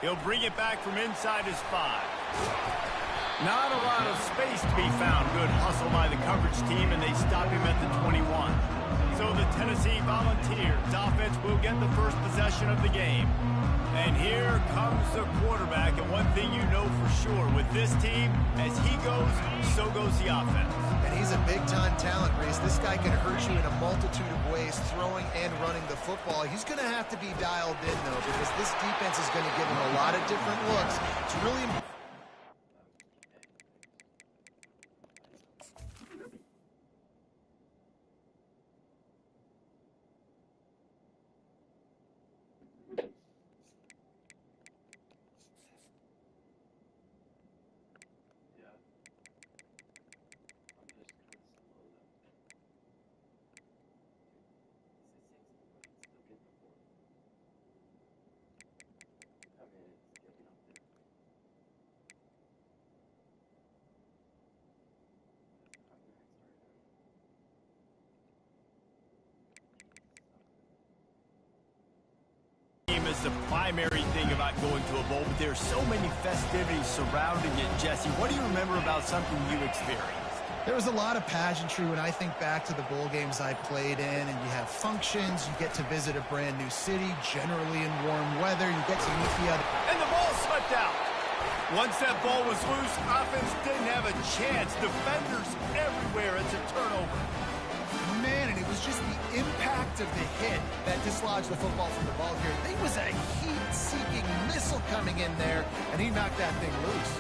He'll bring it back from inside his 5. Not a lot of space to be found. Good hustle by the coverage team, and they stop him at the 21. So the Tennessee Volunteers offense will get the first possession of the game. And here comes the quarterback, and one thing you know for sure, with this team, as he goes, so goes the offense. And he's a big-time talent, Reese. This guy can hurt you in a multitude of ways, throwing and running the football. He's going to have to be dialed in, though, because this defense is going to give him a lot of different looks. It's really important. Is the primary thing about going to a bowl, but there's so many festivities surrounding it. Jesse, what do you remember about something you experienced? There was a lot of pageantry when I think back to the bowl games I played in, and you have functions, you get to visit a brand new city, generally in warm weather, you get to meet the other. And the ball slipped out. Once that ball was loose, offense didn't have a chance. Defenders everywhere. It's a turnover. Man, and it was just the impact of the hit that dislodged the football from the ball carrier. There was a heat-seeking missile coming in there, and he knocked that thing loose.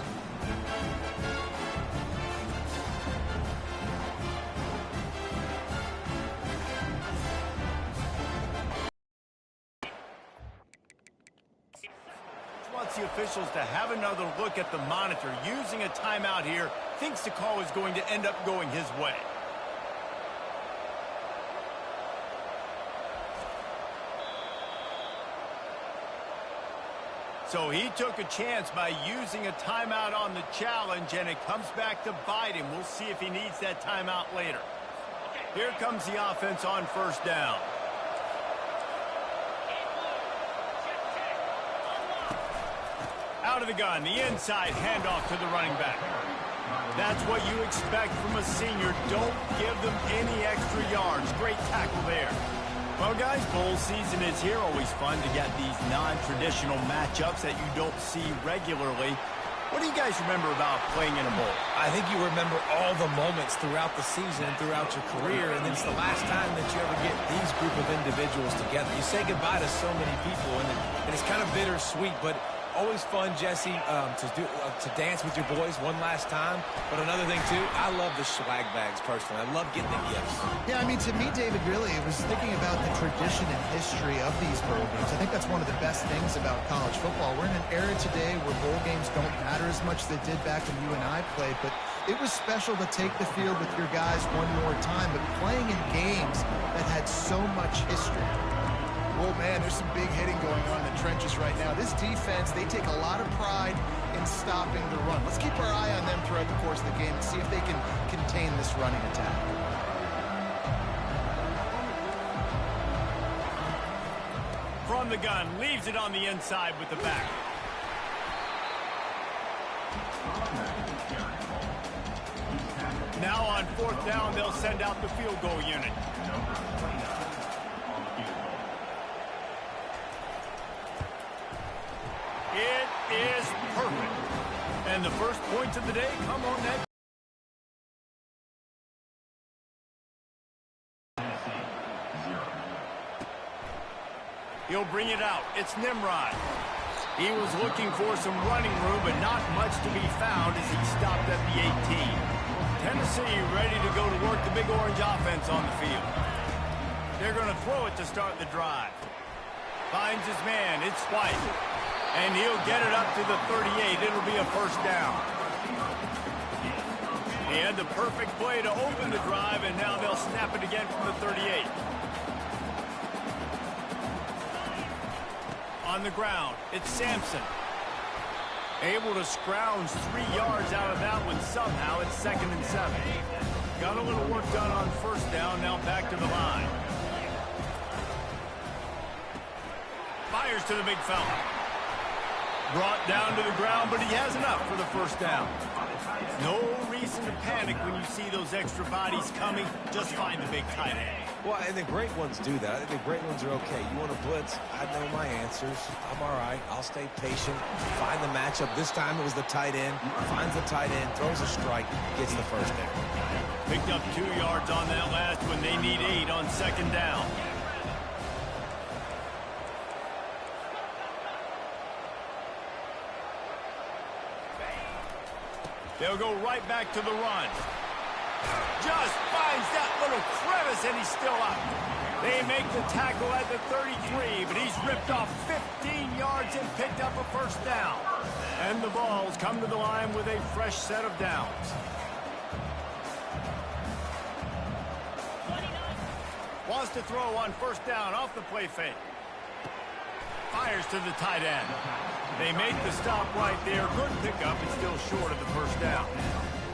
Wants the officials to have another look at the monitor. Using a timeout here, thinks the call is going to end up going his way. So he took a chance by using a timeout on the challenge, and it comes back to bite him. We'll see if he needs that timeout later. Here comes the offense on first down. Out of the gun, the inside handoff to the running back. That's what you expect from a senior. Don't give them any extra yards. Great tackle there. Well, guys, bowl season is here. Always fun to get these non-traditional matchups that you don't see regularly. What do you guys remember about playing in a bowl? I think you remember all the moments throughout the season and throughout your career, and then it's the last time that you ever get these group of individuals together. You say goodbye to so many people, and it's kind of bittersweet, but always fun, Jesse, to dance with your boys one last time. But another thing, too, I love the swag bags, personally. I love getting the gifts. Yeah, I mean, to me, David, really, it was thinking about the tradition and history of these bowl games. I think that's one of the best things about college football. We're in an era today where bowl games don't matter as much as they did back when you and I played, but it was special to take the field with your guys one more time, but playing in games that had so much history. Oh, man, there's some big hitting going on in the trenches right now. This defense, they take a lot of pride in stopping the run. Let's keep our eye on them throughout the course of the game and see if they can contain this running attack. From the gun, leaves it on the inside with the back. Now on fourth down, they'll send out the field goal unit. It is perfect. And the first points of the day come on that. He'll bring it out. It's Nimrod. He was looking for some running room, but not much to be found as he stopped at the 18. Tennessee ready to go to work the Big Orange offense on the field. They're going to throw it to start the drive. Finds his man. It's White. And he'll get it up to the 38. It'll be a first down. He had the perfect play to open the drive, and now they'll snap it again from the 38. On the ground, it's Sampson. Able to scrounge 3 yards out of that one somehow. It's 2nd and 7. Got a little work done on first down, now back to the line. Fires to the big fella. Brought down to the ground, but he has enough for the first down. No reason to panic when you see those extra bodies coming. Just find the big tight end. Well, and the great ones do that. I think the great ones are okay. You want to blitz? I know my answers. I'm all right. I'll stay patient. Find the matchup. This time it was the tight end. Finds the tight end, throws a strike, gets the first down. Picked up 2 yards on that last one. They need 8 on second down. They'll go right back to the run. Just finds that little crevice, and he's still up. They make the tackle at the 33, but he's ripped off 15 yards and picked up a first down. And the Vols come to the line with a fresh set of downs. Wants to throw on first down off the play fake. Fires to the tight end. They make the stop right there. Good pickup, and still short of the first down.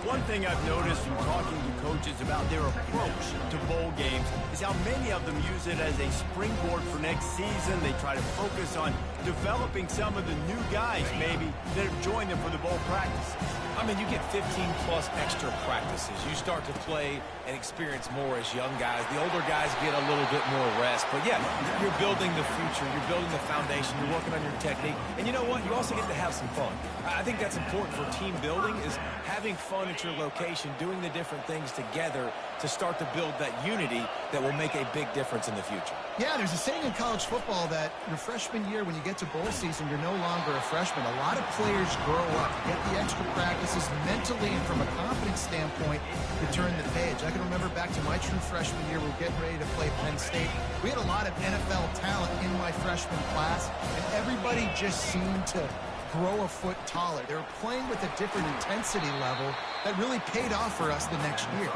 One thing I've noticed from talking to coaches about their approach to bowl games is how many of them use it as a springboard for next season. They try to focus on developing some of the new guys, maybe, that have joined them for the bowl practices. I mean, you get 15-plus extra practices. You start to play and experience more as young guys. The older guys get a little bit more rest. But, yeah, you're building the future. You're building the foundation. You're working on your technique. And you know what? You also get to have some fun. I think that's important for team building, is having fun at your location, doing the different things together to start to build that unity that will make a big difference in the future. Yeah, there's a saying in college football that your freshman year, when you get to bowl season, you're no longer a freshman. A lot of players grow up, get the extra practices mentally, and from a confidence standpoint, you turn the page. I can remember back to my true freshman year, we were getting ready to play Penn State. We had a lot of NFL talent in my freshman class, and everybody just seemed to grow a foot taller. They were playing with a different intensity level that really paid off for us the next year.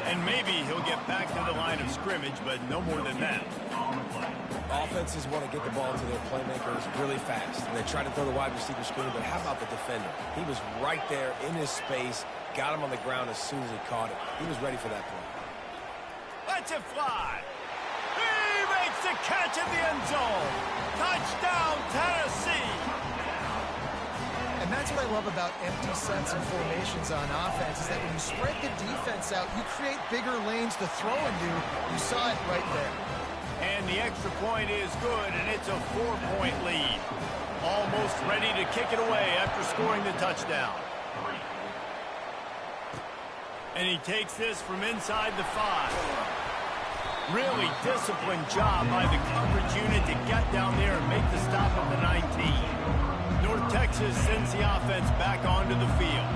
And maybe he'll get back to the line of scrimmage, but no more than that. Offenses want to get the ball to their playmakers really fast. And they try to throw the wide receiver screen, but how about the defender? He was right there in his space, got him on the ground as soon as he caught it. He was ready for that play. Lets it fly. He makes the catch in the end zone. Touchdown, Tennessee. And that's what I love about empty sets and formations on offense, is that when you spread the defense out, you create bigger lanes to throw into. You saw it right there. And the extra point is good, and it's a 4-point lead. Almost ready to kick it away after scoring the touchdown. And he takes this from inside the 5. Really disciplined job by the coverage unit to get down there and make the stop at the 19. North Texas sends the offense back onto the field.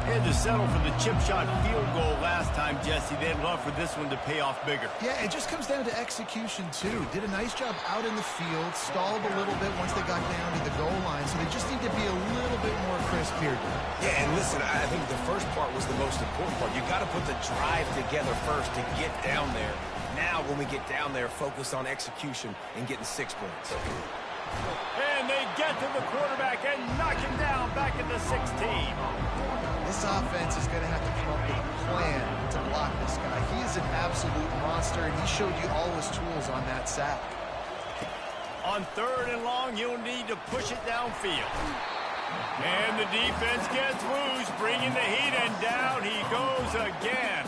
They had to settle for the chip shot field goal last time, Jesse. They'd love for this one to pay off bigger. Yeah, it just comes down to execution, too. Did a nice job out in the field, stalled a little bit once they got down to the goal line, so they just need to be a little bit more crisp here. Yeah, and listen, I think the first part was the most important part. You got to put the drive together first to get down there. Now, when we get down there, focus on execution and getting 6 points. And they get to the quarterback and knock him down back at the 16. This offense is going to have to come up with a plan to block this guy. He is an absolute monster, and he showed you all his tools on that sack. On 3rd and long, you'll need to push it downfield. And the defense gets loose, bringing the heat, and down he goes again.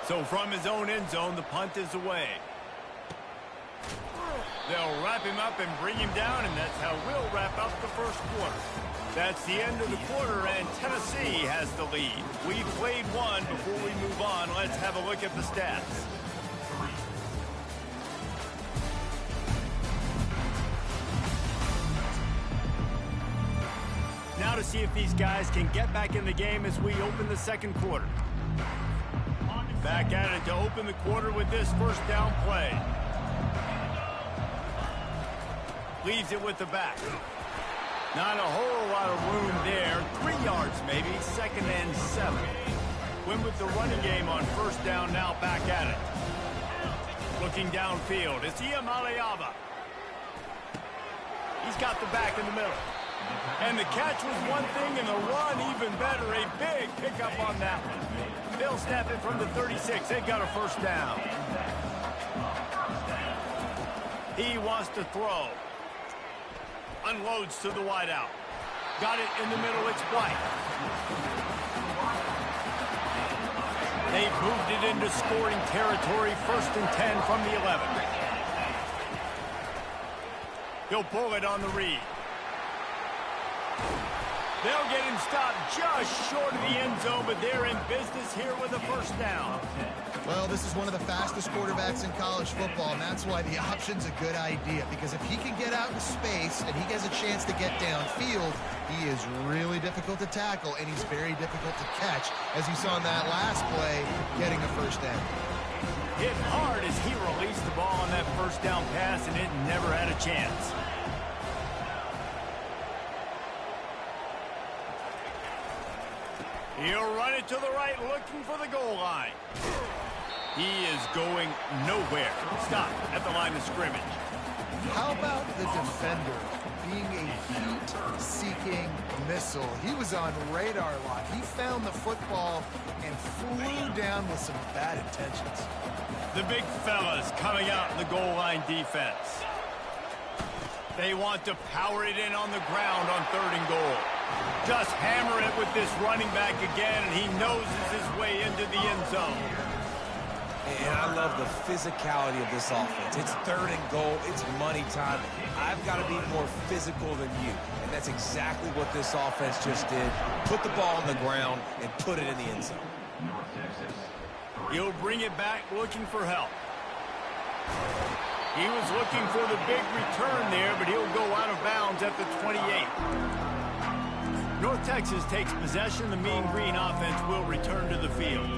So from his own end zone, the punt is away. They'll wrap him up and bring him down, and that's how we'll wrap up the first quarter. That's the end of the quarter, and Tennessee has the lead. We've played one. Before we move on, let's have a look at the stats. Now to see if these guys can get back in the game as we open the second quarter. Back at it to open the quarter with this first down play. Leaves it with the back. Not a whole lot of room there. 3 yards maybe, 2nd and 7. Win with the running game on first down, now back at it. Looking downfield, it's Iamaleava. He's got the back in the middle. And the catch was one thing, and the run even better. A big pickup on that one. They'll snap it from the 36. They've got a first down. He wants to throw. Unloads to the wideout. Got it in the middle. It's White. They've moved it into scoring territory. 1st and 10 from the 11. He'll pull it on the read. They'll get him stopped just short of the end zone, but they're in business here with a 1st down. Well, this is one of the fastest quarterbacks in college football, and that's why the option's a good idea, because if he can get out in space and he gets a chance to get downfield, he is really difficult to tackle, and he's very difficult to catch, as you saw in that last play, getting a 1st down. Hit hard as he released the ball on that 1st down pass, and it never had a chance. He'll run it to the right, looking for the goal line. He is going nowhere. Stop at the line of scrimmage. How about the defender being a heat-seeking missile? He was on radar lock. He found the football and flew down with some bad intentions. The big fellas coming out in the goal line defense. They want to power it in on the ground on 3rd and goal. Just hammer it with this running back again, and he noses his way into the end zone. And I love the physicality of this offense. It's 3rd and goal. It's money time. I've got to be more physical than you. And that's exactly what this offense just did. Put the ball on the ground and put it in the end zone. He'll bring it back looking for help. He was looking for the big return there, but he'll go out of bounds at the 28. North Texas takes possession. The Mean Green offense will return to the field.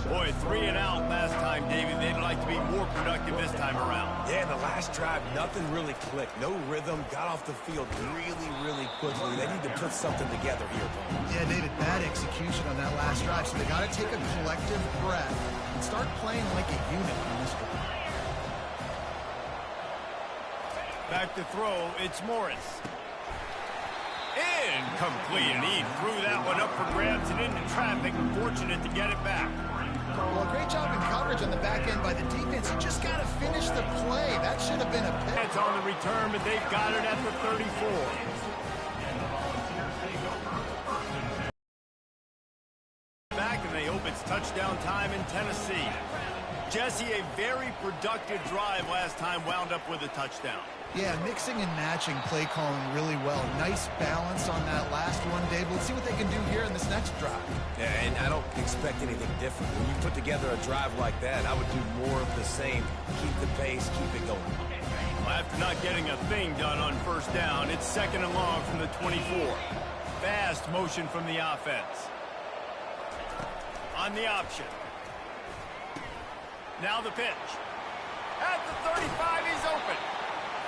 Boy, 3 and out last time, David. They'd like to be more productive this time around. Yeah, in the last drive, nothing really clicked. No rhythm. Got off the field really, really quickly. They need to put something together here. Yeah, David, bad execution on that last drive. So they got to take a collective breath and start playing like a unit on this one. Back to throw. It's Morris. Incomplete, and he threw that one up for grabs and into traffic. Fortunate to get it back. Well, great job in coverage on the back end by the defense. You just got to finish the play. That should have been a pick. It's on the return, but they've got it at the 34. Back, and they hope it's touchdown time in Tennessee. Jesse, a very productive drive last time, wound up with a touchdown. Yeah, mixing and matching play calling really well. Nice balance on that last one, Dave. Let's see what they can do here in this next drive. Yeah, and I don't expect anything different. When you put together a drive like that, I would do more of the same. Keep the pace, keep it going. Well, after not getting a thing done on 1st down, it's 2nd and long from the 24. Fast motion from the offense. On the option. Now the pitch. At the 35, he's open.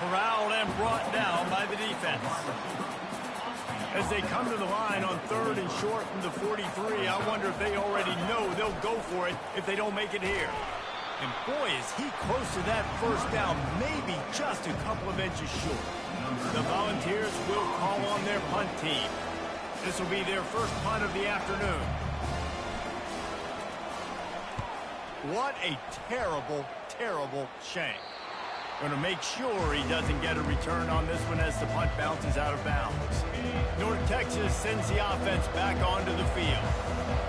Corralled and brought down by the defense. As they come to the line on 3rd and short from the 43, I wonder if they already know they'll go for it if they don't make it here. And boy, is he close to that 1st down, maybe just a couple of inches short. The Volunteers will call on their punt team. This will be their 1st punt of the afternoon. What a terrible, terrible shame. Going to make sure he doesn't get a return on this one as the punt bounces out of bounds. North Texas sends the offense back onto the field.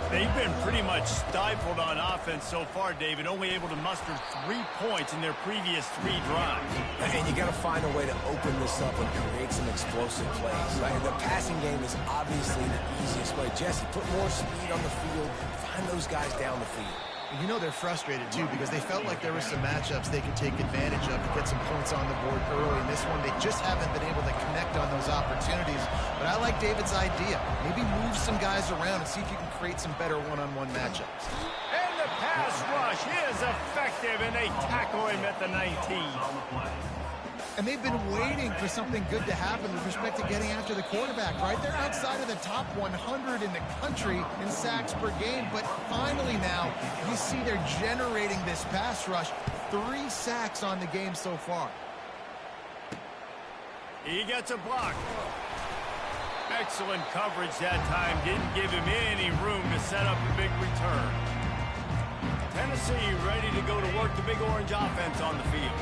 They've been pretty much stifled on offense so far, David, only able to muster 3 points in their previous 3 drives. And you got to find a way to open this up and create some explosive plays. Right? The passing game is obviously the easiest way. Jesse, put more speed on the field. Find those guys down the field. You know they're frustrated, too, because they felt like there were some matchups they could take advantage of to get some points on the board early. In this one, they just haven't been able to connect on those opportunities. But I like David's idea. Maybe move some guys around and see if you can create some better one-on-one matchups. And the pass rush is effective, and they tackle him at the 19. And they've been waiting for something good to happen with respect to getting after the quarterback, right? They're outside of the top 100 in the country in sacks per game, but finally now you see they're generating this pass rush. 3 sacks on the game so far. He gets a block. Excellent coverage that time. Didn't give him any room to set up a big return. Tennessee ready to go to work the Big Orange offense on the field.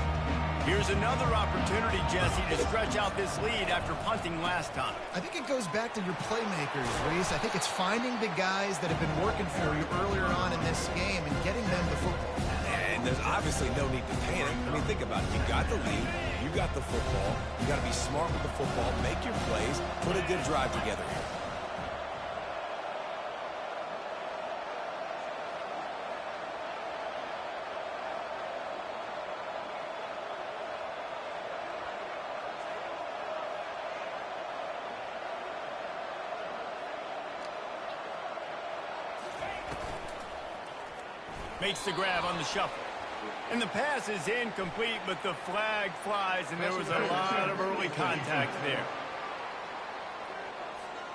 Here's another opportunity, Jesse, to stretch out this lead after punting last time. I think it goes back to your playmakers, Reese. I think it's finding the guys that have been working for you earlier on in this game and getting them the football. And there's obviously no need to panic. I mean, think about it. You got the lead. You got the football. You got to be smart with the football. Make your plays. Put a good drive together here. Makes the grab on the shuffle. And the pass is incomplete, but the flag flies, and there was a lot of early contact there.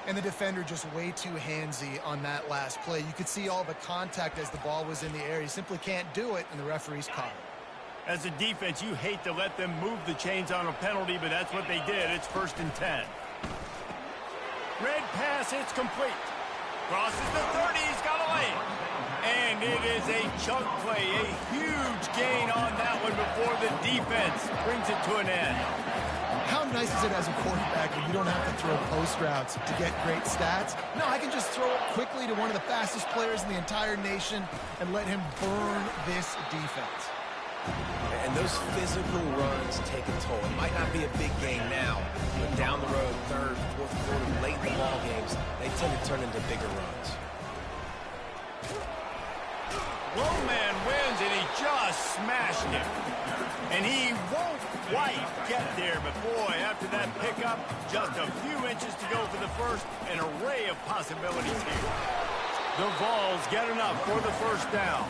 And the defender just way too handsy on that last play. You could see all the contact as the ball was in the air. He simply can't do it, and the referee's caught it. As a defense, you hate to let them move the chains on a penalty, but that's what they did. It's 1st and 10. Red pass, it's complete. Crosses the 30, he's got a lane. And it is a chunk play, a huge gain on that one before the defense brings it to an end. How nice is it as a quarterback when you don't have to throw post routes to get great stats? No, I can just throw it quickly to one of the fastest players in the entire nation and let him burn this defense. And those physical runs take a toll. It might not be a big game now, but down the road, 3rd, 4th quarter, late in the ball games, they tend to turn into bigger runs. Roman wins, and he just smashed him. And he won't quite get there, but boy, after that pickup, just a few inches to go for the first, an array of possibilities here. The Vols get enough for the 1st down.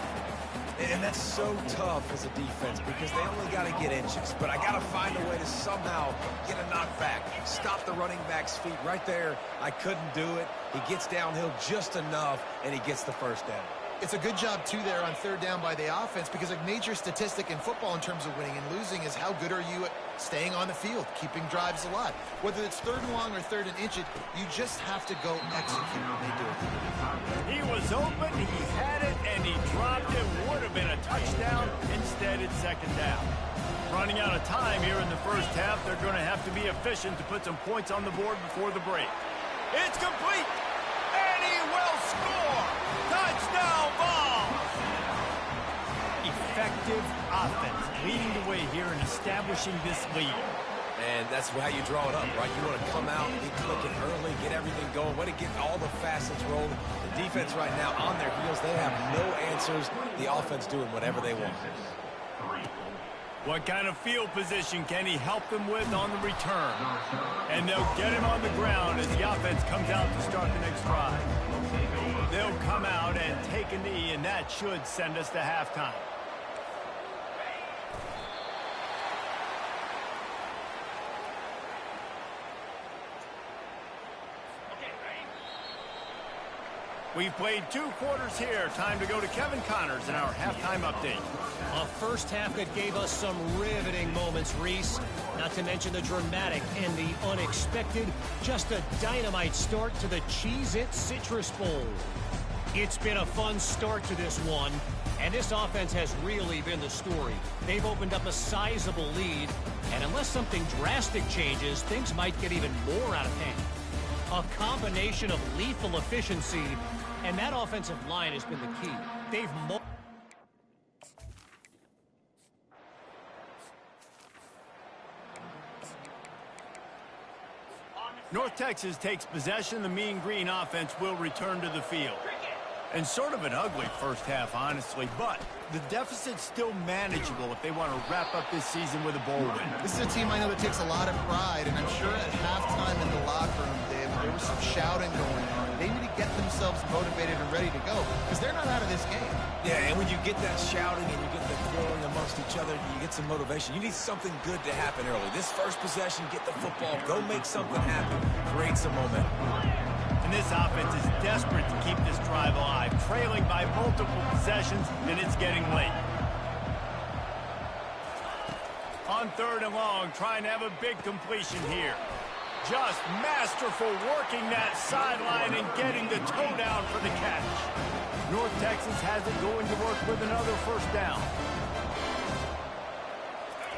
And that's so tough as a defense because they only got to get inches. But I got to find a way to somehow get a knockback. Stop the running back's feet right there. I couldn't do it. He gets downhill just enough, and he gets the 1st down. It's a good job, too, there on 3rd down by the offense because a major statistic in football in terms of winning and losing is how good are you at staying on the field, keeping drives alive. Whether it's 3rd and long or 3rd and inches, you just have to go execute when they do it. He was open, he had it, and he dropped it. Would have been a touchdown. Instead, it's 2nd down. Running out of time here in the 1st half, they're going to have to be efficient to put some points on the board before the break. It's complete, and he will score. Touchdown ball! Effective offense leading the way here and establishing this lead. And that's how you draw it up, right? You want to come out, be clicking early, get everything going, want to get all the facets rolling. The defense right now on their heels, they have no answers. The offense doing whatever they want. What kind of field position can he help them with on the return? And they'll get him on the ground as the offense comes out to start the next drive. They'll come out and take a knee, and that should send us to halftime. We've played 2 quarters here. Time to go to Kevin Connors in our halftime update. A 1st half that gave us some riveting moments, Reese. Not to mention the dramatic and the unexpected. Just a dynamite start to the Cheez-It Citrus Bowl. It's been a fun start to this one, and this offense has really been the story. They've opened up a sizable lead, and unless something drastic changes, things might get even more out of hand. A combination of lethal efficiency, and that offensive line has been the key. They've North Texas takes possession. The Mean Green offense will return to the field. And sort of an ugly 1st half, honestly, but the deficit's still manageable if they want to wrap up this season with a bowl win. This is a team I know that takes a lot of pride, and I'm sure at halftime in the locker room, Dave, there was some shouting going on. They need to get themselves motivated and ready to go because they're not out of this game. Yeah, and when you get that shouting and you get the quarreling amongst each other, you get some motivation. You need something good to happen early. This 1st possession, get the football, go make something happen, create some momentum. And this offense is desperate to keep this drive alive, trailing by multiple possessions, and it's getting late. On 3rd and long, trying to have a big completion here. Just masterful working that sideline and getting the toe down for the catch. North Texas has it going to work with another 1st down.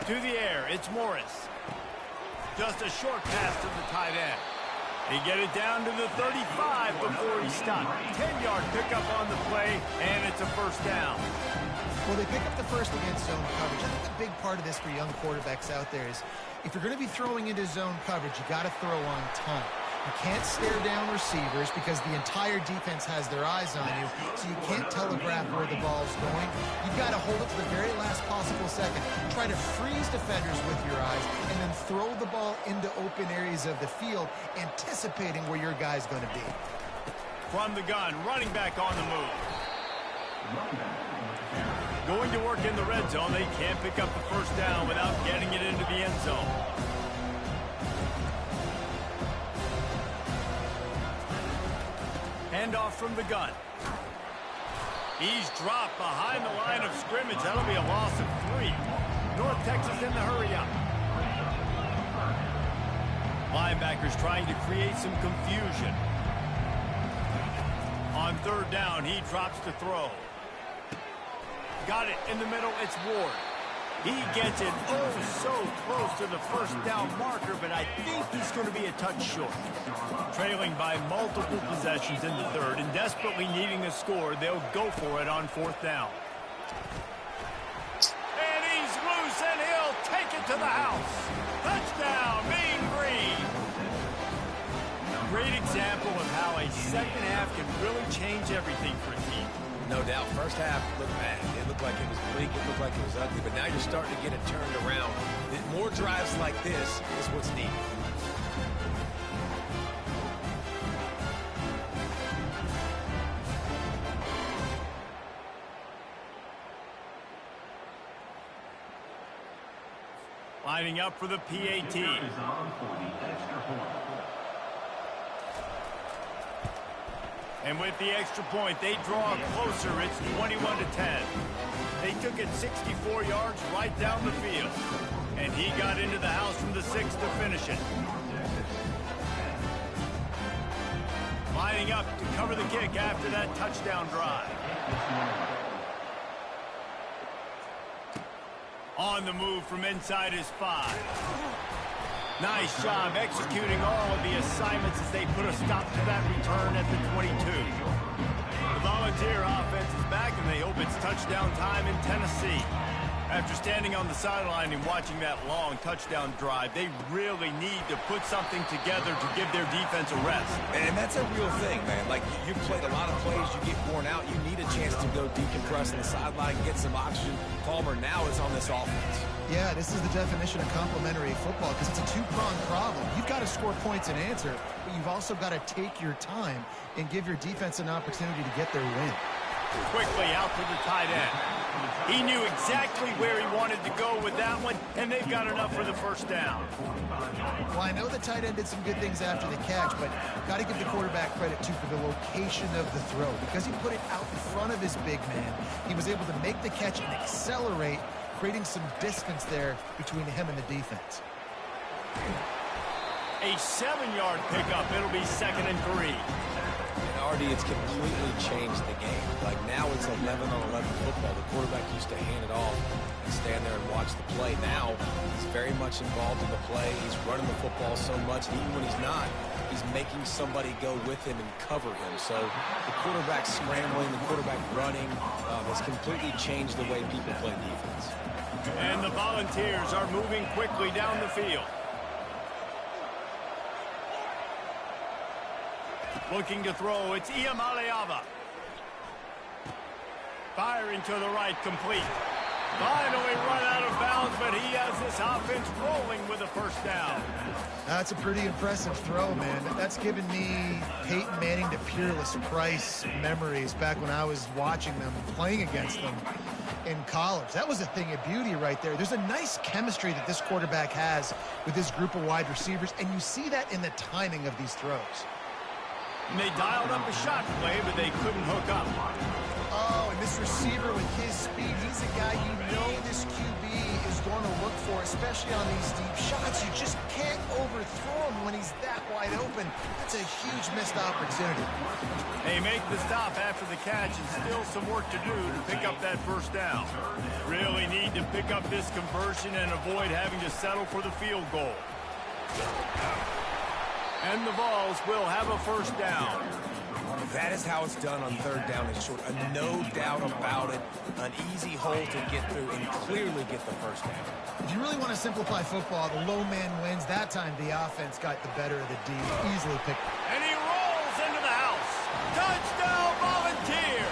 To the air, it's Morris. Just a short pass to the tight end. He get it down to the 35 before he stopped. 10-yard pickup on the play, and it's a first down. Well, they pick up the first against zone coverage. I think a big part of this for young quarterbacks out there is if you're going to be throwing into zone coverage, you got to throw on time. You can't stare down receivers because the entire defense has their eyes on you, so you can't telegraph where the ball's going. You've got to hold it to the very last possible second. Try to freeze defenders with your eyes and then throw the ball into open areas of the field, anticipating where your guy's going to be. From the gun, running back on the move. Going to work in the red zone. They can't pick up the first down without getting it into the end zone. Handoff from the gun. He's dropped behind the line of scrimmage. That'll be a loss of 3. North Texas in the hurry-up. Linebackers trying to create some confusion. On third down, he drops to throw. Got it in the middle. It's Ward. He gets it so close to the first down marker, but I think he's going to be a touch short. Trailing by multiple possessions in the third and desperately needing a score, they'll go for it on fourth down. And he's loose, and he'll take it to the house. Touchdown, Mean Green. Great example of how a second half can really change everything for a team. No doubt. First half looked bad. It looked like it was bleak. It looked like it was ugly. But now you're starting to get it turned around. More drives like this is what's needed. Lining up for the PAT. And with the extra point, they draw closer. It's 21-10. They took it 64 yards right down the field. And he got into the house from the 6 to finish it. Lining up to cover the kick after that touchdown drive. On the move from inside his 5. Nice job executing all of the assignments as they put a stop to that return at the 22. The Volunteer offense is back, and they hope it's touchdown time in Tennessee. After standing on the sideline and watching that long touchdown drive, they really need to put something together to give their defense a rest. And that's a real thing, man. Like, you've played a lot of plays, you get worn out, you need a chance to go decompress on the sideline, get some oxygen. Palmer now is on this offense. Yeah, this is the definition of complementary football because it's a two-pronged problem. You've got to score points and answer, but you've also got to take your time and give your defense an opportunity to get their win. Quickly out to the tight end. He knew exactly where he wanted to go with that one, and they've got enough for the first down. Well, I know the tight end did some good things after the catch, but got to give the quarterback credit, too, for the location of the throw. Because he put it out in front of his big man, he was able to make the catch and accelerate, creating some distance there between him and the defense. A 7-yard pickup. It'll be 2nd and 3. And Artie, it's completely changed the game. Like, now it's 11-on-11 football. The quarterback used to hand it off and stand there and watch the play. Now he's very much involved in the play. He's running the football so much, and even when he's not, he's making somebody go with him and cover him. So the quarterback scrambling, the quarterback running has completely changed the way people play defense. And the Volunteers are moving quickly down the field. Looking to throw, it's Iamaleava. Firing to the right, complete. Finally run out of bounds, but he has this offense rolling with a first down. That's a pretty impressive throw, man. That's given me Peyton Manning to Peerless Price memories back when I was watching them, playing against them in college. That was a thing of beauty right there. There's a nice chemistry that this quarterback has with this group of wide receivers, and you see that in the timing of these throws. And they dialed up a shot play, but they couldn't hook up. Oh, and this receiver with his speed, he's a guy you know this QB is going to look for, especially on these deep shots. You just can't overthrow him when he's that wide open. That's a huge missed opportunity. They make the stop after the catch and still some work to do to pick up that first down. Really need to pick up this conversion and avoid having to settle for the field goal. And the Vols will have a first down. That is how it's done on third down and short. No doubt about it. An easy hole to get through and clearly get the first down. If you really want to simplify football, the low man wins. That time the offense got the better of the D. Easily picked. And he rolls into the house. Touchdown, Volunteer!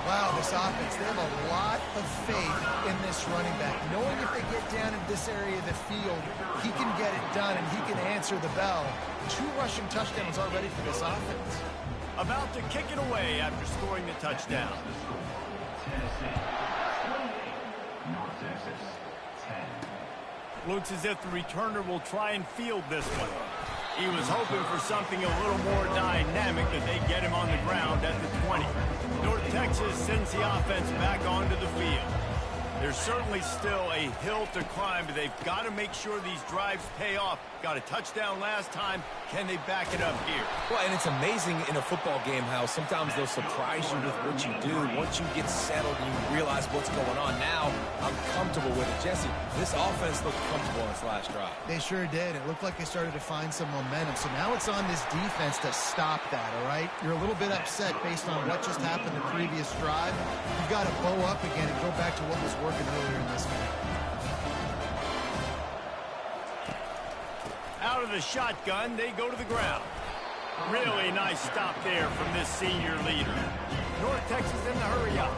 Wow, this offense, they have a lot of faith in this running back. Knowing if they get down in this area of the field, he can get it done and he can answer the bell. 2 rushing touchdowns already for this offense. About to kick it away after scoring the touchdown. Looks as if the returner will try and field this one. He was hoping for something a little more dynamic, that they get him on the ground at the 20. North Texas sends the offense back onto the field. There's certainly still a hill to climb, but they've got to make sure these drives pay off. Got a touchdown last time. Can they back it up here? Well, and it's amazing in a football game how sometimes they'll surprise you with what you do. Once you get settled and you realize what's going on, now I'm comfortable with it. Jesse, this offense looked comfortable in its last drive. They sure did. It looked like they started to find some momentum. So now it's on this defense to stop that, all right? You're a little bit upset based on what just happened the previous drive. You've got to bow up again and go back to what was working earlier in this game. Out of the shotgun, they go to the ground. Really nice stop there from this senior leader. North Texas in the hurry up.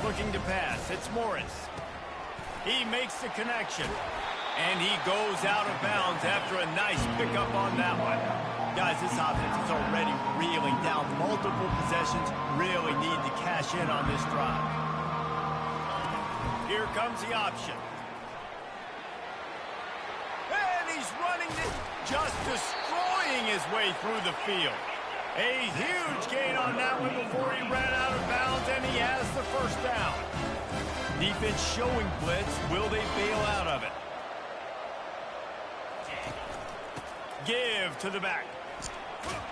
Looking to pass, it's Morris. He makes the connection. And he goes out of bounds after a nice pickup on that one. Guys, this offense is already reeling down multiple possessions. Really need to cash in on this drive. Here comes the option. And he's running it, just destroying his way through the field. A huge gain on that one before he ran out of bounds, and he has the first down. Defense showing blitz. Will they bail out of it? Give to the back.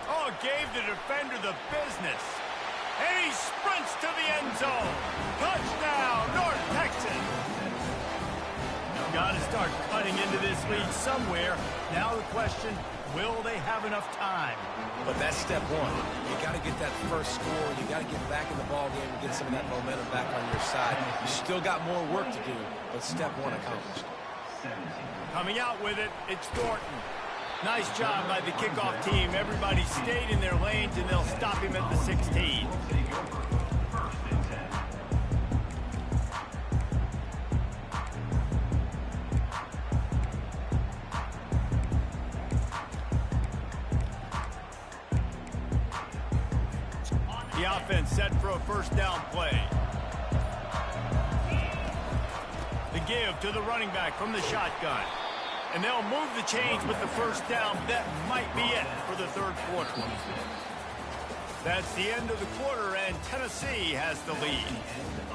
Oh, gave the defender the business. And he sprints to the end zone. Touchdown, North Texas. Got to start cutting into this lead somewhere. Now the question, will they have enough time? But that's step one. You got to get that first score. You got to get back in the ball game and get some of that momentum back on your side. You still got more work to do, but step one accomplished. Coming out with it, it's Thornton. Nice job by the kickoff team. Everybody stayed in their lanes, and they'll stop him at the 16. The offense set for a first down play. The give to the running back from the shotgun. And they'll move the chains with the first down. That might be it for the third quarter. That's the end of the quarter, and Tennessee has the lead.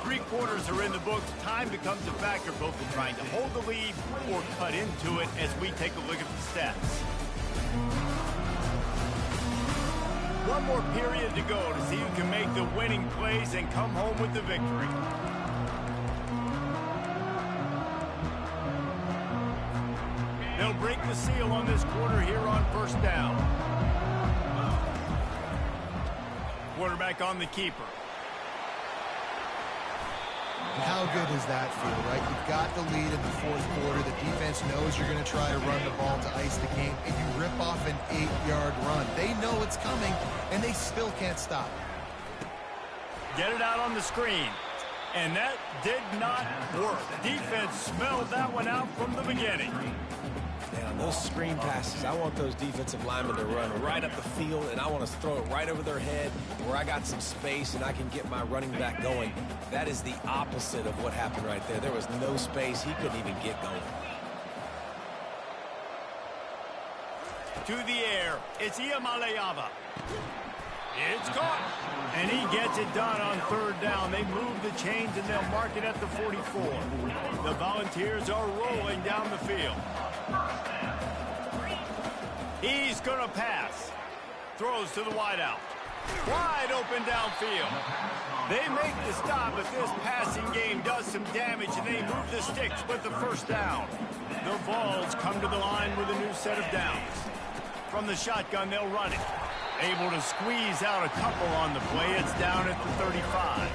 3 quarters are in the books. Time becomes a factor, both in trying to hold the lead or cut into it as we take a look at the stats. One more period to go to see who can make the winning plays and come home with the victory. They'll break the seal on this quarter here on first down. Quarterback on the keeper. How good does that feel, right? You've got the lead in the fourth quarter. The defense knows you're going to try to run the ball to ice the game, and you rip off an 8-yard run. They know it's coming, and they still can't stop it. Get it out on the screen. And that did not work. Defense smelled that one out from the beginning. Man, those screen passes, I want those defensive linemen to run right up the field, and I want to throw it right over their head where I got some space and I can get my running back going. That is the opposite of what happened right there. There was no space. He couldn't even get going. To the air. It's Iamaleava. It's caught. And he gets it done on third down. They move the chains and they'll mark it at the 44. The Volunteers are rolling down the field. He's going to pass. Throws to the wideout. Wide open downfield. They make the stop, but this passing game does some damage, and they move the sticks with the first down. The Vols come to the line with a new set of downs. From the shotgun, they'll run it. Able to squeeze out a couple on the play. It's down at the 35.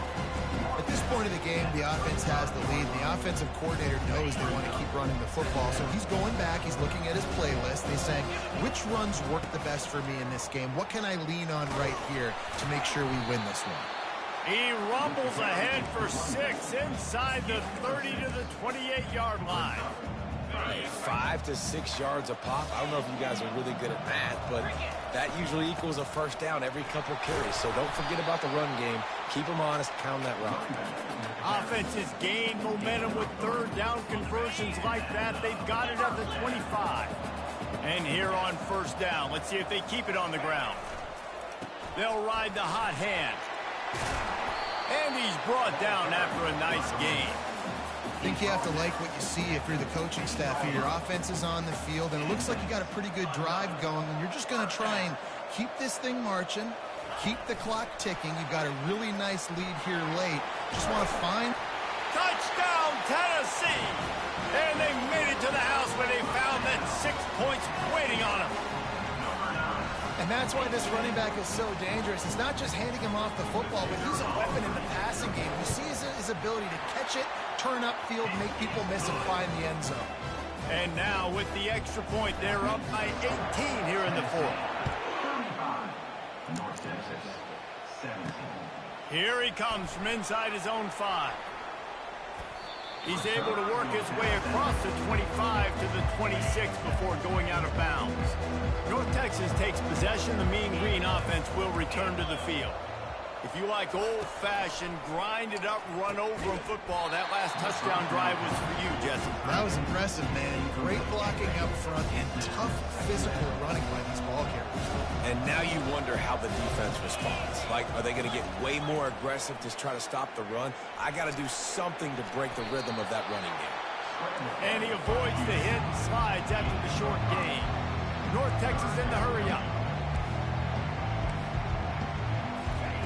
At this point of the game, the offense has the lead. The offensive coordinator knows they want to keep running the football, so he's going back. He's looking at his playlist. He's saying, which runs work the best for me in this game? What can I lean on right here to make sure we win this one? He rumbles ahead for 6 inside the 30 to the 28-yard line. 5 to 6 yards a pop. I don't know if you guys are really good at math, but that usually equals a first down every couple carries. So don't forget about the run game. Keep them honest. Pound that rock. Offenses gain momentum with third down conversions like that. They've got it at the 25. And here on first down, let's see if they keep it on the ground. They'll ride the hot hand. And he's brought down after a nice gain. I think you have to like what you see if you're the coaching staff here. Your offense is on the field, and it looks like you got a pretty good drive going, and you're just going to try and keep this thing marching, keep the clock ticking. You've got a really nice lead here late. Just want to find... Touchdown, Tennessee! And they made it to the house where they found that 6 points waiting on them. And that's why this running back is so dangerous. It's not just handing him off the football, but he's a weapon in the passing game. You see his ability to catch it, turn upfield, make people miss, and find the end zone. And now with the extra point, they're up by 18 here in the fourth. Here he comes from inside his own 5. He's able to work his way across the 25 to the 26 before going out of bounds. North Texas takes possession. The Mean Green offense will return to the field. If you like old-fashioned, grind-it-up, run-over football, that last touchdown drive was for you, Jesse. That was impressive, man. Great blocking up front and tough physical running by these ball carriers. And now you wonder how the defense responds. Like, are they going to get way more aggressive to try to stop the run? I got to do something to break the rhythm of that running game. And he avoids the hit and slides after the short gain. North Texas in the hurry up.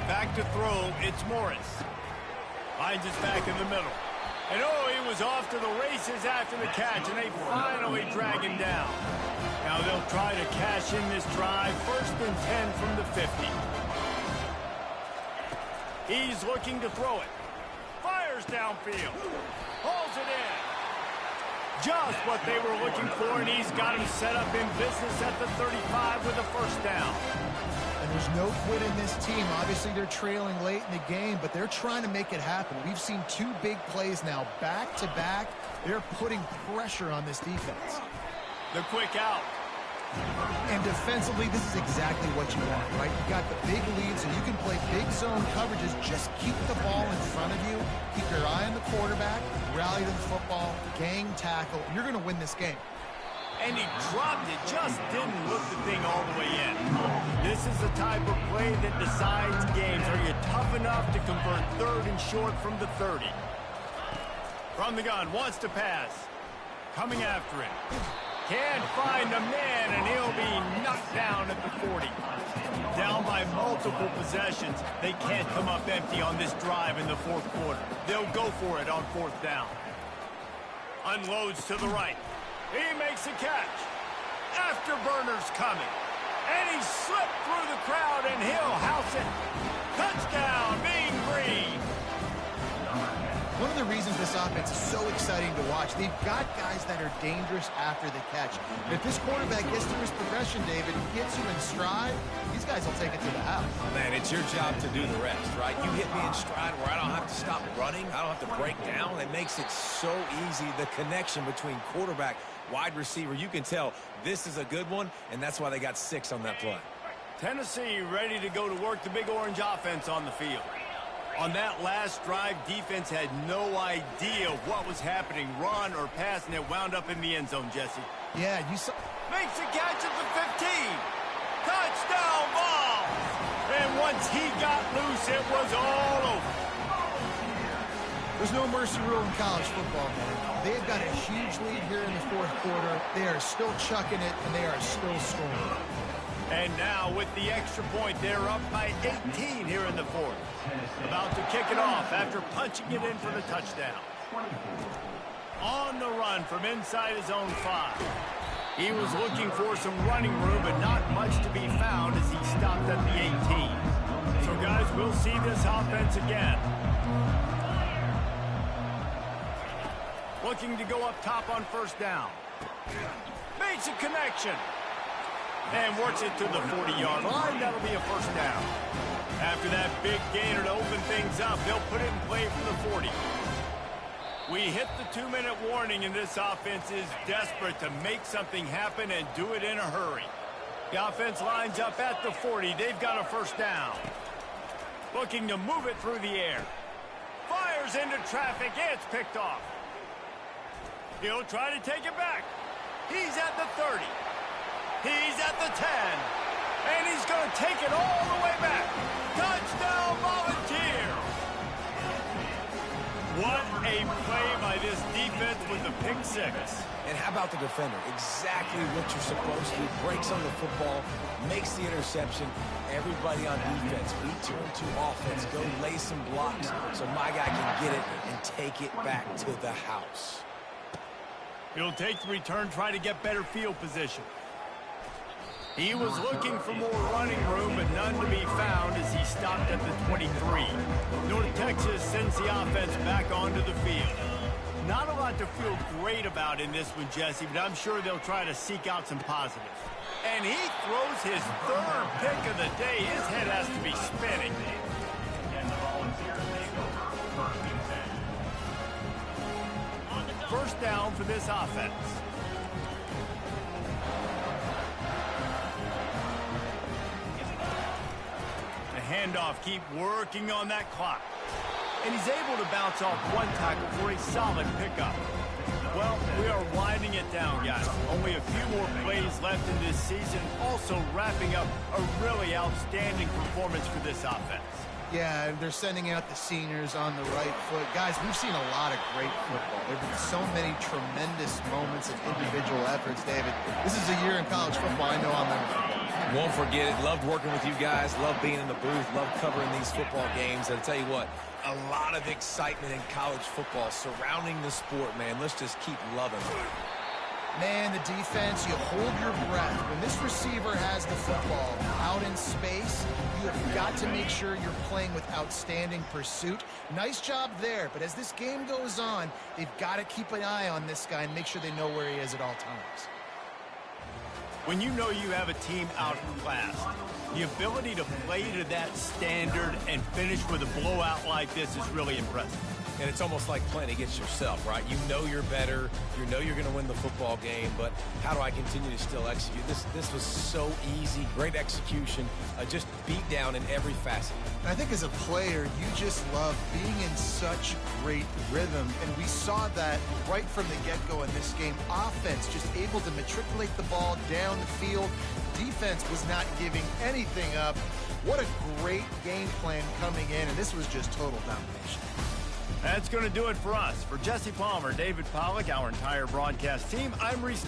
Back to throw, it's Morris. Finds his back in the middle. And oh, he was off to the races after the catch, and they finally drag him down. Now they'll try to cash in this drive. 1st and 10 from the 50. He's looking to throw it. Fires downfield. Hauls it in. Just what they were looking for, and he's got him set up in business at the 35 with a first down. And there's no quit in this team. Obviously, they're trailing late in the game, but they're trying to make it happen. We've seen 2 big plays now, back-to-back. They're putting pressure on this defense. The quick out. And defensively, this is exactly what you want, right? You got the big lead, so you can play big zone coverages. Just keep the ball in front of you. Keep your eye on the quarterback. Rally to the football. Gang tackle. You're going to win this game. And he dropped it, just didn't look the thing all the way in. This is the type of play that decides games. Are you tough enough to convert 3rd and short from the 30? From the gun, wants to pass. Coming after him. Can't find the man, and he'll be knocked down at the 40. Down by multiple possessions. They can't come up empty on this drive in the 4th quarter. They'll go for it on 4th down. Unloads to the right. He makes a catch. Afterburner's coming. And he slipped through the crowd, and he'll house it. Touchdown, Mean Green. One of the reasons this offense is so exciting to watch, they've got guys that are dangerous after the catch. And if this quarterback gets through his progression, David, gets you in stride, these guys will take it to the house. Man, it's your job to do the rest, right? You hit me in stride where I don't have to stop running. I don't have to break down. It makes it so easy, the connection between quarterback, wide receiver. You can tell this is a good one, and that's why they got 6 on that play. Tennessee ready to go to work the Big Orange offense on the field. On that last drive, defense had no idea what was happening, run or pass, and it wound up in the end zone, Jesse. Yeah, you saw... Makes a catch at the 15. Touchdown ball. And once he got loose, it was all over. There's no mercy rule in college football, man. They've got a huge lead here in the fourth quarter. They are still chucking it, and they are still scoring. And now with the extra point, they're up by 18 here in the fourth. About to kick it off after punching it in for the touchdown. On the run from inside his own 5. He was looking for some running room, but not much to be found as he stopped at the 18. So, guys, we'll see this offense again. Looking to go up top on first down. Makes a connection. And works it to the 40-yard line. That'll be a first down. After that big gainer to open things up, they'll put it in play from the 40. We hit the 2-minute warning, and this offense is desperate to make something happen and do it in a hurry. The offense lines up at the 40. They've got a first down. Looking to move it through the air. Fires into traffic. It's picked off. He'll try to take it back. He's at the 30. He's at the 10. And he's going to take it all the way back. Touchdown, Volunteer. What a play by this defense with the pick 6. And how about the defender? Exactly what you're supposed to do. Breaks on the football, makes the interception. Everybody on defense, we turn to offense. Go lay some blocks so my guy can get it and take it back to the house. He'll take the return, try to get better field position. He was looking for more running room, but none to be found as he stopped at the 23. North Texas sends the offense back onto the field. Not a lot to feel great about in this one, Jesse, but I'm sure they'll try to seek out some positives. And he throws his 3rd pick of the day. His head has to be spinning. First down for this offense. The handoff, keep working on that clock. And he's able to bounce off one tackle for a solid pickup. Well, we are winding it down, guys. Only a few more plays left in this season. Also wrapping up a really outstanding performance for this offense. Yeah, they're sending out the seniors on the right foot. Guys, we've seen a lot of great football. There have been so many tremendous moments and individual efforts, David. This is a year in college football I know I'll never forget. Won't forget it. Loved working with you guys. Loved being in the booth. Loved covering these football games. And I'll tell you what, a lot of excitement in college football surrounding the sport, man. Let's just keep loving it. Man, the defense, you hold your breath. When this receiver has the football out in space, you have got to make sure you're playing with outstanding pursuit. Nice job there, but as this game goes on, they've got to keep an eye on this guy and make sure they know where he is at all times. When you know you have a team outclassed, the ability to play to that standard and finish with a blowout like this is really impressive. And it's almost like playing against yourself, right? You know you're better. You know you're going to win the football game, but how do I continue to still execute? This was so easy. Great execution. Just beat down in every facet. And I think as a player, you just love being in such great rhythm. And we saw that right from the get-go in this game. Offense just able to matriculate the ball down the field. Defense was not giving anything up. What a great game plan coming in, and this was just total domination. That's going to do it for us. For Jesse Palmer, David Pollack, our entire broadcast team, I'm Reese.